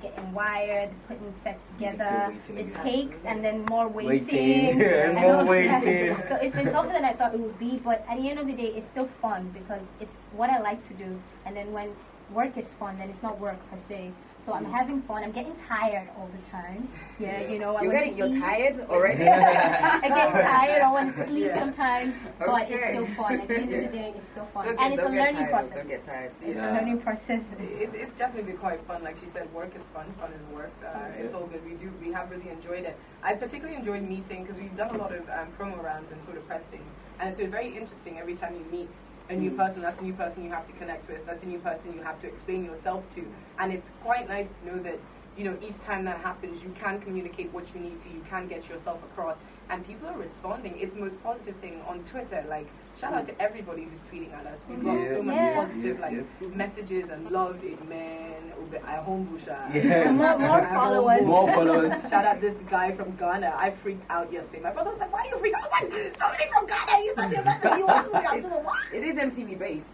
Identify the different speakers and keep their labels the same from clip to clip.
Speaker 1: getting wired, putting sets together. It takes, and then more
Speaker 2: waiting.
Speaker 1: And
Speaker 2: more waiting.
Speaker 1: So it's been tougher than I thought it would be, but at the end of the day, it's still fun because it's what I like to do. And then when work is fun, then it's not work per se. So I'm having fun. I'm getting tired all the time. Yeah, you know.
Speaker 3: You're tired already?
Speaker 1: I get tired. I want to sleep sometimes, but it's still fun. At the end of the day, it's still fun. And it's a learning process.
Speaker 3: Don't get tired.
Speaker 1: It's a learning process.
Speaker 4: It's definitely been quite fun. Like she said, work is fun. Fun is work. It's all good. We have really enjoyed it. I particularly enjoyed meeting because we've done a lot of promo rounds and sort of press things. And it's been very interesting every time you meet a new person. That's a new person you have to connect with. That's a new person you have to explain yourself to. And it's quite nice to know that, you know, each time that happens, you can communicate what you need to. You can get yourself across. And people are responding. It's the most positive thing on Twitter. Like, shout out to everybody who's tweeting at us. We've got so much positive messages and love. Man, I
Speaker 1: more followers.
Speaker 2: More followers.
Speaker 4: Shout out this guy from Ghana. I freaked out yesterday. My brother was like, "Why are you freaking out?" I was like, "Somebody from Ghana. You sent me a message. You want to
Speaker 3: It is MTV based.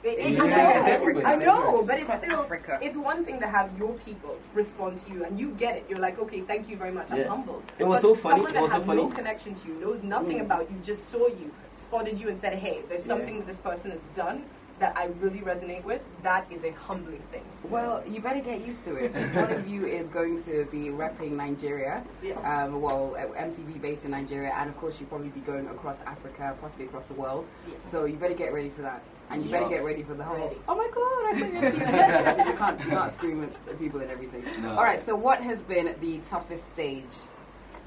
Speaker 4: I know, but it's still Africa. It's one thing to have your people respond to you, and you get it. You're like, okay, thank you very much. I'm humbled.
Speaker 2: It was so funny.
Speaker 4: Someone that has no connection to you, knows nothing about you, just saw you, spotted you, and said, "Hey, there's something that this person has done that I really resonate with." That is a humbling thing.
Speaker 3: Well, you better get used to it. One of you is going to be repping Nigeria, MTV based in Nigeria, and of course you'll probably be going across Africa, possibly across the world. Yes. So you better get ready for that. And you better get ready for the whole, oh my God, I saw your TV. You can't scream at people and everything. No. All right, so what has been the toughest stage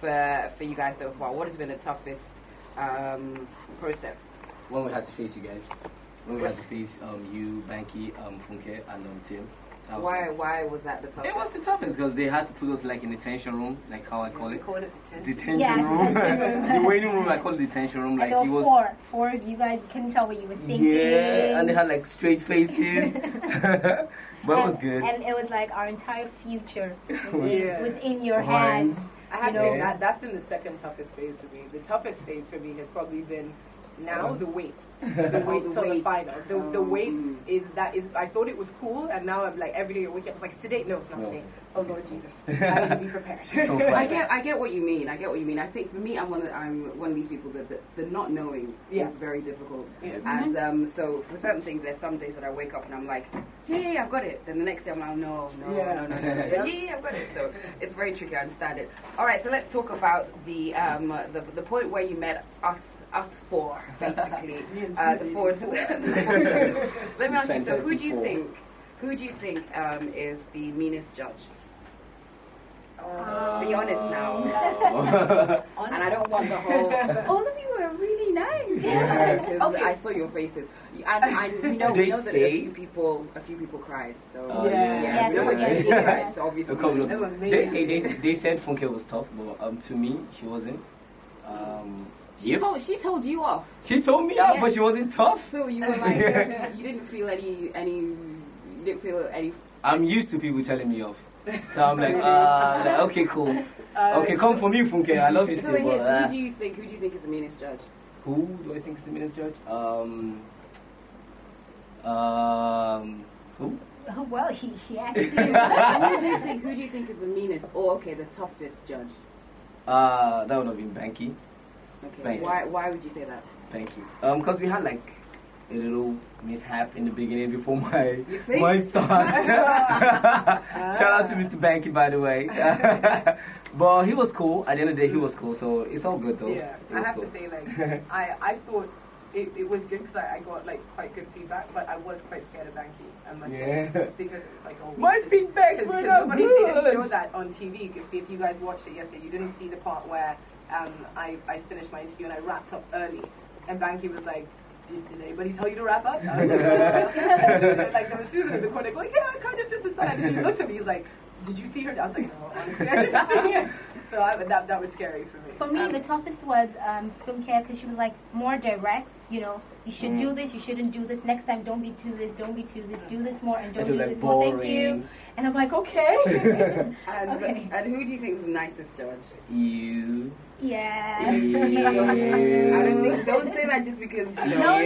Speaker 3: for you guys so far? What has been the toughest process?
Speaker 2: When we had to face you guys. When we had to face you, Banky, Funke, and Tim.
Speaker 3: Why was that the toughest?
Speaker 2: It was the toughest because they had to put us like in the detention room, like how I call it.
Speaker 4: Call it
Speaker 2: detention room. The waiting room, I call it detention room. Like
Speaker 1: it was four of you guys couldn't tell what you were thinking.
Speaker 2: Yeah, and they had like straight faces. But it was good.
Speaker 1: And it was like our entire future was in your hands.
Speaker 4: I have to say that's been the second toughest phase for me. The toughest phase for me has probably been now the wait till the final. The wait is I thought it was cool, and now I'm like every day you wake up, it's like, it's today. No, it's not today. Oh Lord Jesus, I need to be prepared.
Speaker 3: I get what you mean. I think for me, I'm one of these people that the not knowing is very difficult. Yeah. And so for certain things, there's some days that I wake up and I'm like, yeah, I've got it. Then the next day I'm like, no, I've got it. So it's very tricky. I understand it. All right, so let's talk about the point where you met us four, basically. The four. Let me ask you. So, who do you think is the meanest judge? Be honest now. And I don't want the whole. All of you were really nice. Because I saw your faces, and we know that a few people cried. So we know that you cried. So obviously,
Speaker 2: they said Funke was tough, but to me, she wasn't.
Speaker 3: She told you off.
Speaker 2: She told me off, but she wasn't tough.
Speaker 3: So you were like, you didn't feel any.
Speaker 2: I'm used to people telling me off, so I'm like, okay, cool. Okay, come for me, Funke. I love you still.
Speaker 3: So who do you think is the meanest judge?
Speaker 2: Who do I think is the meanest judge? Who?
Speaker 1: Oh, well, she asked you.
Speaker 3: Who do you think is the meanest? Or the toughest judge?
Speaker 2: That would have been Banky.
Speaker 3: Okay. Why would you say that?
Speaker 2: Thank you. Because we had like a little mishap in the beginning before my start. Shout out to Mr. Banky, by the way. But he was cool. At the end of the day, he was cool. So it's all good though.
Speaker 4: Yeah, I have to say, like, I thought it was good because I got like quite good feedback, but I was quite scared of Banky, I must say, because it's like, oh,
Speaker 2: my feedbacks were not good.
Speaker 4: They didn't show that on TV. If you guys watched it yesterday, you didn't see the part where I finished my interview and I wrapped up early, and Banky was like, did anybody tell you to wrap up? I was like, there was Susan in the corner going, yeah, I kind of did the side, and he looked at me, he's like, did you see her? I was like, no, honestly, I didn't see her. So that was scary for me.
Speaker 1: For me, the toughest was Film Care, because she was like more direct. you know, you should do this, you shouldn't do this. Next time, don't be to this, don't be to this. Do this more and don't do
Speaker 2: like
Speaker 1: this more. Thank you. And I'm like, okay.
Speaker 3: And who do you think was the nicest judge?
Speaker 2: You.
Speaker 1: Yeah.
Speaker 3: I don't think. Don't say that just because.
Speaker 2: No.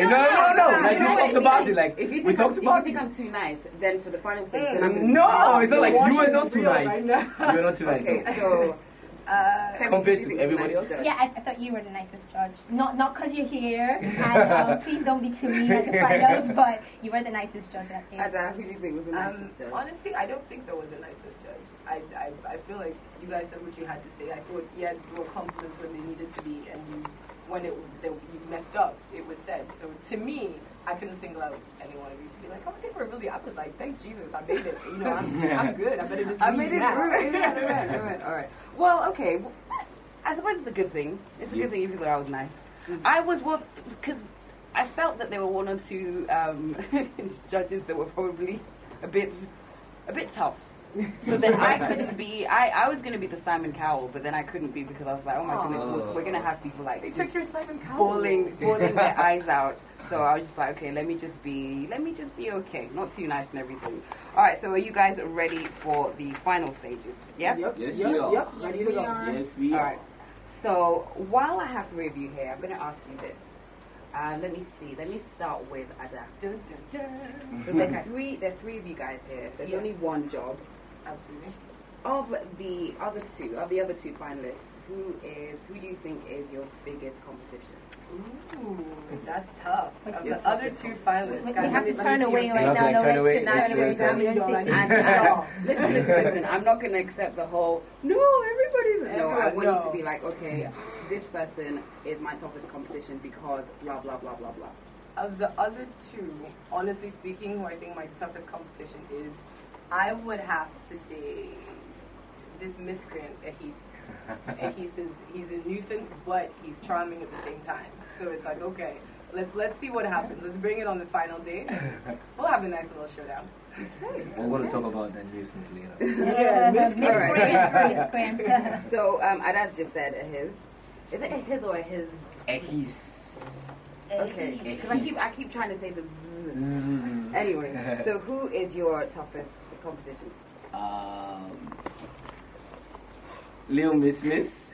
Speaker 2: Like we talked about it. Like we talked about it.
Speaker 3: If you think I'm too nice, then for the final stage, then I'm.
Speaker 2: No, it's not like you were not too nice. You were not too nice.
Speaker 3: Okay, so.
Speaker 2: Compared to everybody else?
Speaker 1: Yeah, I thought you were the nicest judge. Not because you're here, and please don't be too mean at the finals, but you were the nicest judge that day.
Speaker 3: Ada, who do you think was the nicest judge?
Speaker 4: Honestly, I don't think there was a nicest judge. I feel like you guys said what you had to say. I thought you were confident when they needed to be, and when you messed up, it was said. So to me, I couldn't single out any one of you to be like, oh, I think we're really. I was like, thank Jesus, I made it. You know, I'm good. I better just.
Speaker 3: I made it through. All right. Well, okay. I suppose it's a good thing. It's a good thing you feel that I was nice. I was because I felt that there were one or two judges that were probably a bit tough. So then I couldn't be. I was gonna be the Simon Cowell, but then I couldn't be because I was like, oh my goodness, we're gonna have people like
Speaker 4: they took your Simon Cowell,
Speaker 3: bawling their eyes out. So I was just like, okay, let me just be okay, not too nice and everything. All right, so are you guys ready for the final stages? Yes.
Speaker 2: Yep. Yes, we are.
Speaker 4: Yep. Ready to go.
Speaker 2: Yes, we are.
Speaker 3: All right. So while I have three of you here, I'm gonna ask you this. Let me see. Let me start with Ada.
Speaker 4: Dun, dun, dun.
Speaker 3: So there are three of you guys here. There's only one job.
Speaker 4: Absolutely.
Speaker 3: Of the other two finalists, who do you think is your biggest competition?
Speaker 4: Ooh, that's tough. Of the other two finalists,
Speaker 1: We have to turn away right now. No, let's just turn away.
Speaker 3: Listen. I'm not going to accept the whole, no, everybody's... No, I want you to be like, okay, this person is my toughest competition because blah, blah, blah, blah, blah.
Speaker 4: Of the other two, honestly speaking, who I think my toughest competition is, I would have to say this miscreant that he's a nuisance, but he's charming at the same time. So it's like, okay, let's see what happens. Let's bring it on the final day. We'll have a nice little showdown.
Speaker 3: Okay.
Speaker 2: We're going to talk about that nuisance later.
Speaker 3: Yeah,
Speaker 1: miscreant.
Speaker 3: So Ada's just said a his. Is it a his or a his?
Speaker 2: A his.
Speaker 3: Okay, because I keep trying to say the zzz. Anyway, so who is your toughest competition?
Speaker 2: Little Miss.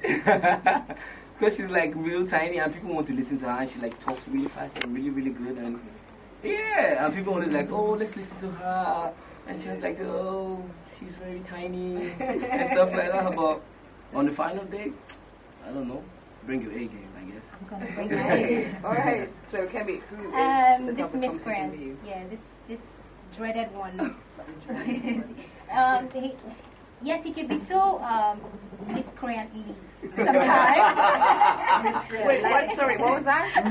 Speaker 2: Because she's like real tiny and people want to listen to her and she like talks really fast and really, really good and yeah, and people always like, oh, let's listen to her. And she's like, oh, she's very tiny and stuff like that. But on the final day, I don't know, bring your A game, I guess.
Speaker 1: I'm going to bring my A game.
Speaker 3: All right, so Kemi, who is the
Speaker 1: this
Speaker 3: toughest competition for you?
Speaker 1: Yeah, this dreaded one. Yes, he could be too miscreantly sometimes.
Speaker 3: Wait, what? Sorry, what was that?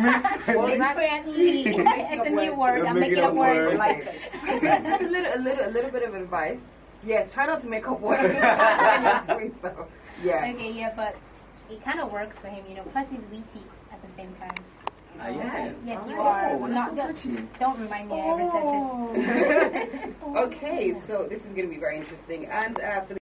Speaker 1: Miscreantly. It's a new word. I'm making up words.
Speaker 3: Just a little bit of advice. Yes, try not to make up words when you're doing so. Yeah.
Speaker 1: Okay, yeah, but it kind of works for him, you know. Plus, he's witty at the same time.
Speaker 2: I am.
Speaker 1: Yes, you are. Don't remind me I ever said this.
Speaker 3: Okay, so this is going to be very interesting. And for the